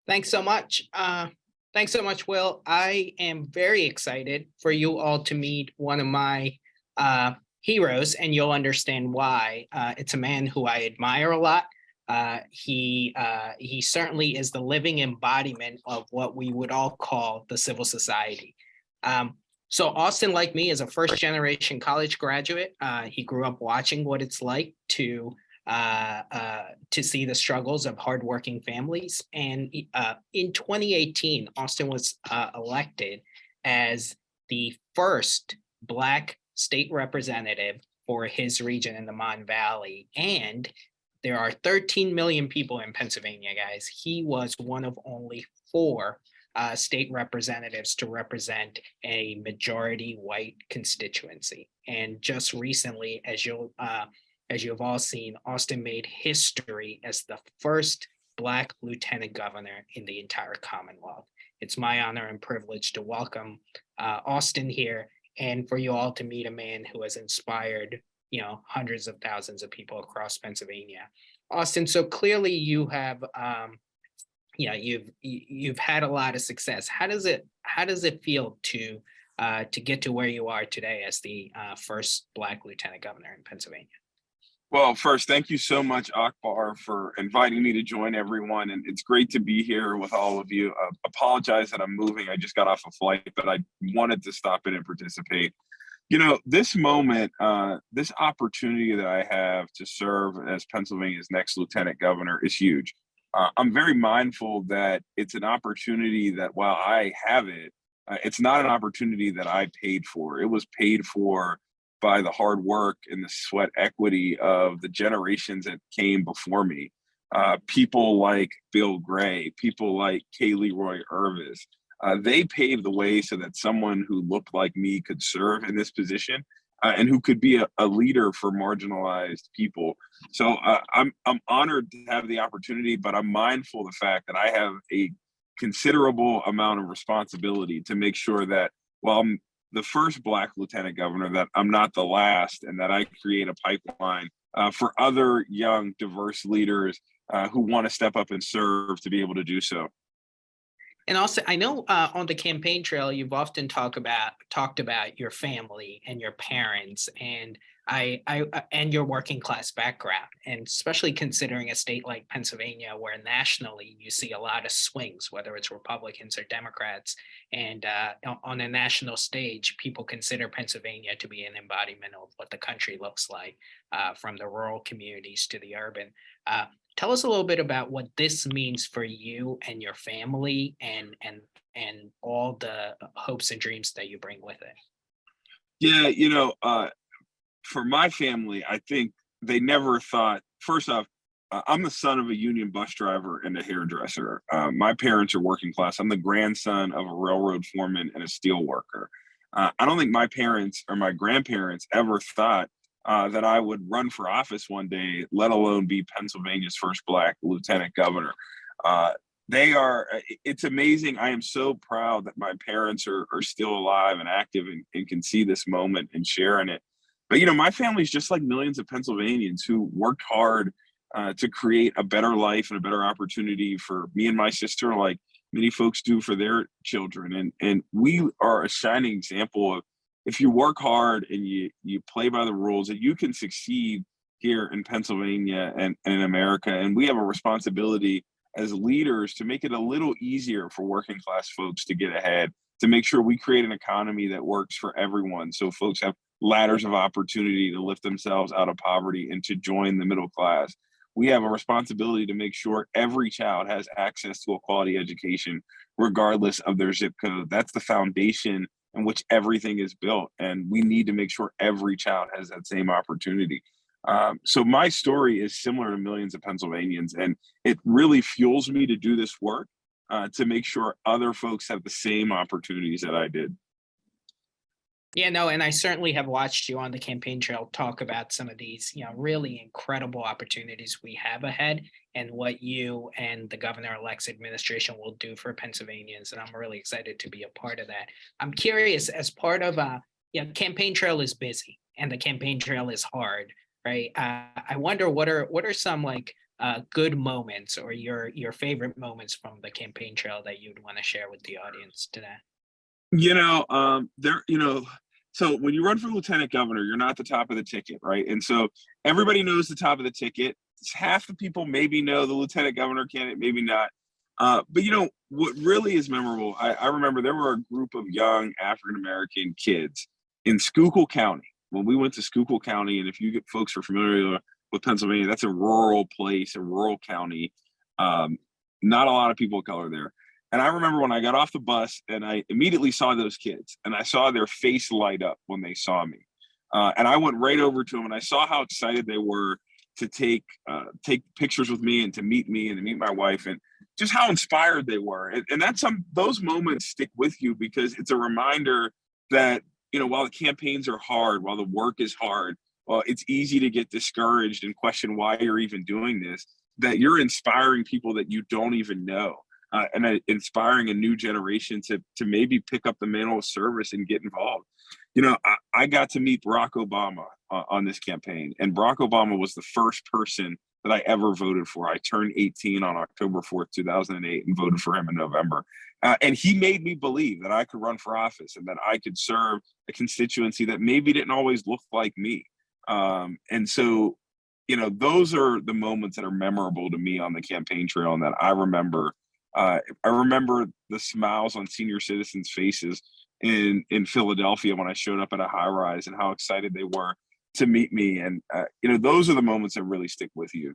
Thanks so much. Thanks so much, Will. I am very excited for you all to meet one of my heroes, and you'll understand why. It's a man who I admire a lot. He certainly is the living embodiment of what we would all call the civil society. So Austin, like me, is a first generation college graduate. He grew up watching what it's like to see the struggles of hardworking families. And in 2018, Austin was elected as the first Black state representative for his region in the Mon Valley. And there are 13 million people in Pennsylvania, guys. He was one of only four state representatives to represent a majority white constituency. And just recently, as you have all seen, Austin made history as the first Black lieutenant governor in the entire Commonwealth. It's my honor and privilege to welcome Austin here and for you all to meet a man who has inspired, hundreds of thousands of people across Pennsylvania. Austin, so clearly you have, you've had a lot of success. How does it feel to get to where you are today as the first Black lieutenant governor in Pennsylvania? Well, first, thank you so much, Akbar, for inviting me to join everyone. And it's great to be here with all of you. Apologize that I'm moving. I just got off a flight, but I wanted to stop in and participate. This moment, this opportunity that I have to serve as Pennsylvania's next lieutenant governor is huge. I'm very mindful that it's an opportunity that while I have it, it's not an opportunity that I paid for. It was paid for by the hard work and the sweat equity of the generations that came before me. People like Bill Gray, people like Kaylee Roy Irvis, they paved the way so that someone who looked like me could serve in this position and who could be a leader for marginalized people. So I'm honored to have the opportunity, but I'm mindful of the fact that I have a considerable amount of responsibility to make sure that while I'm the first Black lieutenant governor, that I'm not the last, and that I create a pipeline for other young, diverse leaders who want to step up and serve to be able to do so. And also, I know on the campaign trail, you've often talked about your family and your parents, and and your working class background, and especially considering a state like Pennsylvania, where nationally you see a lot of swings, whether it's Republicans or Democrats, and on a national stage, people consider Pennsylvania to be an embodiment of what the country looks like, from the rural communities to the urban. Tell us a little bit about what this means for you and your family, and all the hopes and dreams that you bring with it. Yeah, for my family, I think they never thought, first off, I'm the son of a union bus driver and a hairdresser. My parents are working class. I'm the grandson of a railroad foreman and a steel worker. I don't think my parents or my grandparents ever thought that I would run for office one day, let alone be Pennsylvania's first Black lieutenant governor. It's amazing. I am so proud that my parents are still alive and active and can see this moment and share in it. But, my family is just like millions of Pennsylvanians who worked hard to create a better life and a better opportunity for me and my sister, like many folks do for their children. And we are a shining example of, if you work hard and you play by the rules, that you can succeed here in Pennsylvania and in America. And we have a responsibility as leaders to make it a little easier for working class folks to get ahead, to make sure we create an economy that works for everyone, so folks have ladders of opportunity to lift themselves out of poverty and to join the middle class. We have a responsibility to make sure every child has access to a quality education, regardless of their zip code. That's the foundation in which everything is built. And we need to make sure every child has that same opportunity. So my story is similar to millions of Pennsylvanians, and it really fuels me to do this work to make sure other folks have the same opportunities that I did. Yeah, no, and I certainly have watched you on the campaign trail talk about some of these, really incredible opportunities we have ahead, and what you and the governor-elect's administration will do for Pennsylvanians. And I'm really excited to be a part of that. I'm curious, as part of campaign trail is busy and the campaign trail is hard, right? I wonder what are some, like, good moments or your favorite moments from the campaign trail that you'd want to share with the audience today? So when you run for lieutenant governor, you're not the top of the ticket, right? And so everybody knows the top of the ticket. Half the people maybe know the lieutenant governor candidate, maybe not. But what really is memorable, I remember there were a group of young African American kids in Schuylkill County when we went to Schuylkill County. And if you get folks are familiar with Pennsylvania, that's a rural place, a rural county. Um, Not a lot of people of color there. And I remember when I got off the bus and I immediately saw those kids and I saw their face light up when they saw me. And I went right over to them and I saw how excited they were to take pictures with me and to meet me and to meet my wife and just how inspired they were. And that's those moments stick with you because it's a reminder that, while the campaigns are hard, while the work is hard, well, it's easy to get discouraged and question why you're even doing this, that you're inspiring people that you don't even know. And inspiring a new generation to maybe pick up the mantle of service and get involved. I got to meet Barack Obama on this campaign, and Barack Obama was the first person that I ever voted for. I turned 18 on October 4th, 2008, and voted for him in November. And he made me believe that I could run for office and that I could serve a constituency that maybe didn't always look like me. And so, those are the moments that are memorable to me on the campaign trail and that I remember. I remember the smiles on senior citizens' faces in Philadelphia when I showed up at a high rise and how excited they were to meet me. And, those are the moments that really stick with you.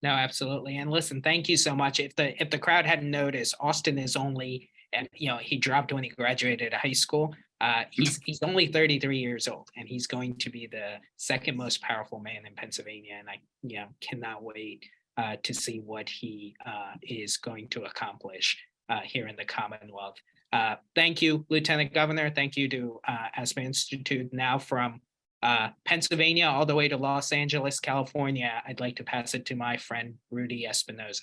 No, absolutely. And listen, thank you so much. If the crowd hadn't noticed, Austin is only, and he dropped when he graduated high school. He's only 33 years old, and he's going to be the second most powerful man in Pennsylvania. And I, cannot wait to see what he is going to accomplish here in the Commonwealth. Thank you, Lieutenant Governor. Thank you to Aspen Institute. Now from Pennsylvania all the way to Los Angeles, California, I'd like to pass it to my friend Rudy Espinoza.